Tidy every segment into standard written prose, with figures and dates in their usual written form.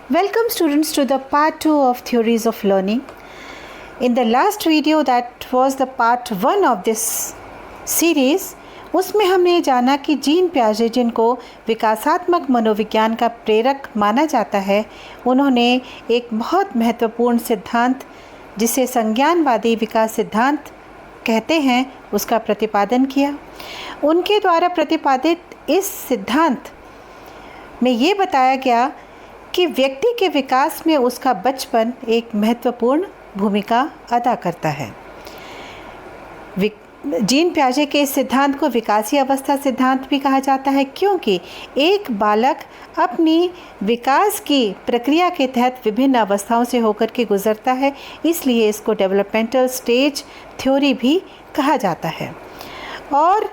Welcome students to the part 2 of Theories of Learning. In the last video, that was the part 1 of this series, उसमें हमने ये जाना कि gene पियाजे, जिनको विकासात्मक मनोविज्ञान का प्रेरक माना जाता है, उन्होंने एक बहुत महत्वपूर्ण सिद्धांत जिसे संज्ञानवादी विकास सिद्धांत कहते हैं उसका प्रतिपादन किया। उनके द्वारा प्रतिपादित इस सिद्धांत में ये बताया गया कि व्यक्ति के विकास में उसका बचपन एक महत्वपूर्ण भूमिका अदा करता है। जीन पियाजे के इस सिद्धांत को विकासीय अवस्था सिद्धांत भी कहा जाता है, क्योंकि एक बालक अपनी विकास की प्रक्रिया के तहत विभिन्न अवस्थाओं से होकर के गुजरता है, इसलिए इसको डेवलपमेंटल स्टेज थ्योरी भी कहा जाता है। और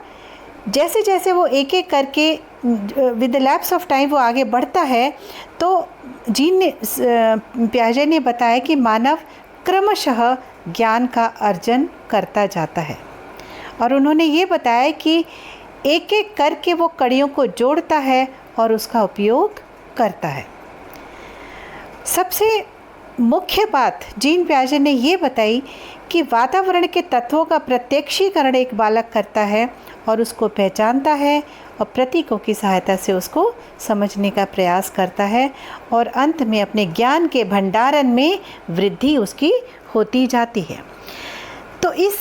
जैसे जैसे वो एक एक करके with the lapse of time वो आगे बढ़ता है, तो पियाजे ने बताया कि मानव क्रमशः ज्ञान का अर्जन करता जाता है। और उन्होंने ये बताया कि एक एक करके वो कड़ियों को जोड़ता है और उसका उपयोग करता है। सबसे मुख्य बात जीन पियाजे ने ये बताई कि वातावरण के तत्वों का प्रत्यक्षीकरण एक बालक करता है और उसको पहचानता है और प्रतीकों की सहायता से उसको समझने का प्रयास करता है और अंत में अपने ज्ञान के भंडारण में वृद्धि उसकी होती जाती है। तो इस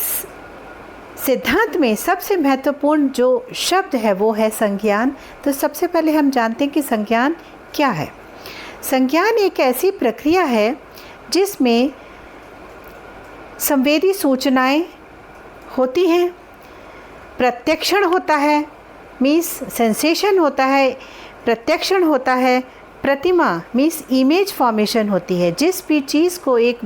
सिद्धांत में सबसे महत्वपूर्ण जो शब्द है वो है संज्ञान। तो सबसे पहले हम जानते हैं कि संज्ञान क्या है। संज्ञान एक ऐसी प्रक्रिया है जिसमें संवेदी सूचनाएं होती हैं, प्रत्यक्षण होता है, मीन्स सेंसेशन होता है, प्रत्यक्षण होता है, प्रतिमा मीन्स इमेज फॉर्मेशन होती है। जिस भी चीज़ को एक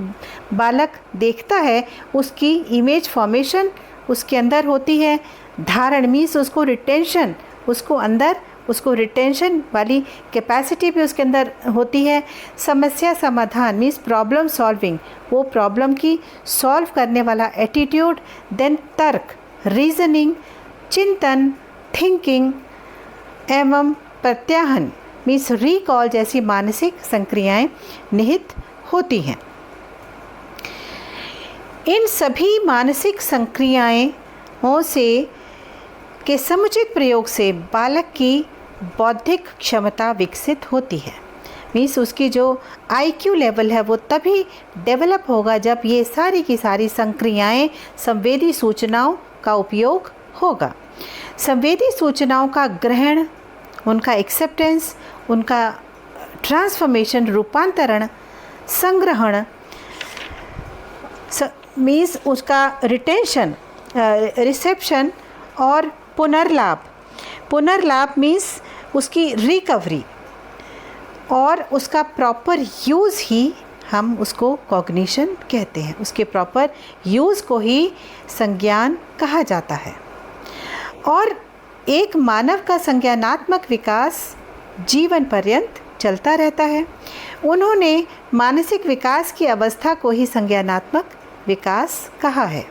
बालक देखता है उसकी इमेज फॉर्मेशन उसके अंदर होती है। धारण मीन्स उसको रिटेंशन, उसको रिटेंशन वाली कैपेसिटी भी उसके अंदर होती है। समस्या समाधान मीन्स प्रॉब्लम सॉल्विंग, वो प्रॉब्लम की सॉल्व करने वाला एटीट्यूड। देन तर्क, रीजनिंग, चिंतन, थिंकिंग एवं प्रत्याहन मीन्स रिकॉल जैसी मानसिक संक्रियाएं निहित होती हैं। इन सभी मानसिक संक्रियाओं से के समुचित प्रयोग से बालक की बौद्धिक क्षमता विकसित होती है। मीन्स उसकी जो IQ लेवल है वो तभी डेवलप होगा जब ये सारी की सारी संक्रियाएं संवेदी सूचनाओं का उपयोग होगा। संवेदी सूचनाओं का ग्रहण, उनका एक्सेप्टेंस, उनका ट्रांसफॉर्मेशन रूपांतरण, संग्रहण मीन्स उसका रिटेंशन, रिसेप्शन और पुनर्लाभ मीन्स उसकी रिकवरी और उसका प्रॉपर यूज़ ही हम उसको कॉग्निशन कहते हैं। उसके प्रॉपर यूज़ को ही संज्ञान कहा जाता है। और एक मानव का संज्ञानात्मक विकास जीवन पर्यंत चलता रहता है। उन्होंने मानसिक विकास की अवस्था को ही संज्ञानात्मक विकास कहा है।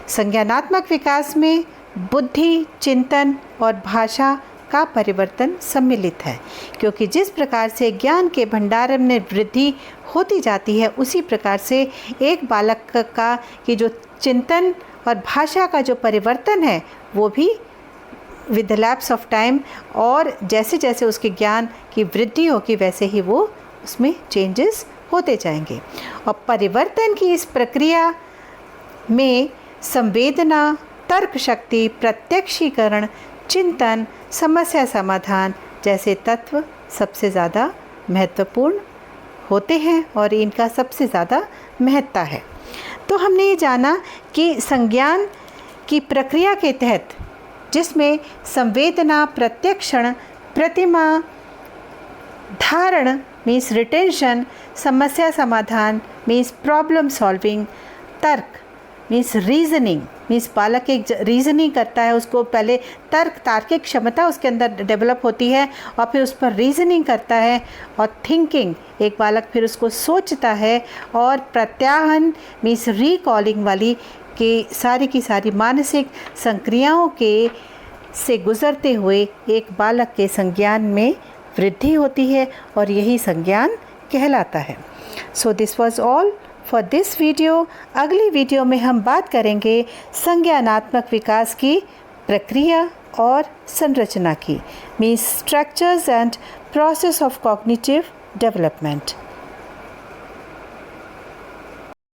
संज्ञानात्मक विकास में बुद्धि, चिंतन और भाषा का परिवर्तन सम्मिलित है, क्योंकि जिस प्रकार से ज्ञान के भंडारण में वृद्धि होती जाती है उसी प्रकार से एक बालक का की जो चिंतन और भाषा का जो परिवर्तन है वो भी with the lapse of time और जैसे जैसे उसके ज्ञान की वृद्धि होगी वैसे ही वो उसमें चेंजेस होते जाएंगे। और परिवर्तन की इस प्रक्रिया में संवेदना, तर्क शक्ति, प्रत्यक्षीकरण, चिंतन, समस्या समाधान जैसे तत्व सबसे ज़्यादा महत्वपूर्ण होते हैं और इनका सबसे ज़्यादा महत्ता है। तो हमने ये जाना कि संज्ञान की प्रक्रिया के तहत जिसमें संवेदना, प्रत्यक्षण, प्रतिमा, धारण मीन्स रिटेंशन, समस्या समाधान मीन्स प्रॉब्लम सॉल्विंग, तर्क मीन्स रीजनिंग मीन्स बालक एक रीजनिंग करता है, उसको पहले तार्किक क्षमता उसके अंदर डेवलप होती है और फिर उस पर रीजनिंग करता है। और थिंकिंग, एक बालक फिर उसको सोचता है। और प्रत्याहन मीन्स रिकॉलिंग वाली कि सारी की सारी मानसिक संक्रियाओं के से गुज़रते हुए एक बालक के संज्ञान में वृद्धि होती है और यही संज्ञान कहलाता है। So this was all for this video. अगली वीडियो में हम बात करेंगे संज्ञानात्मक विकास की प्रक्रिया और संरचना की, means structures and process of cognitive development.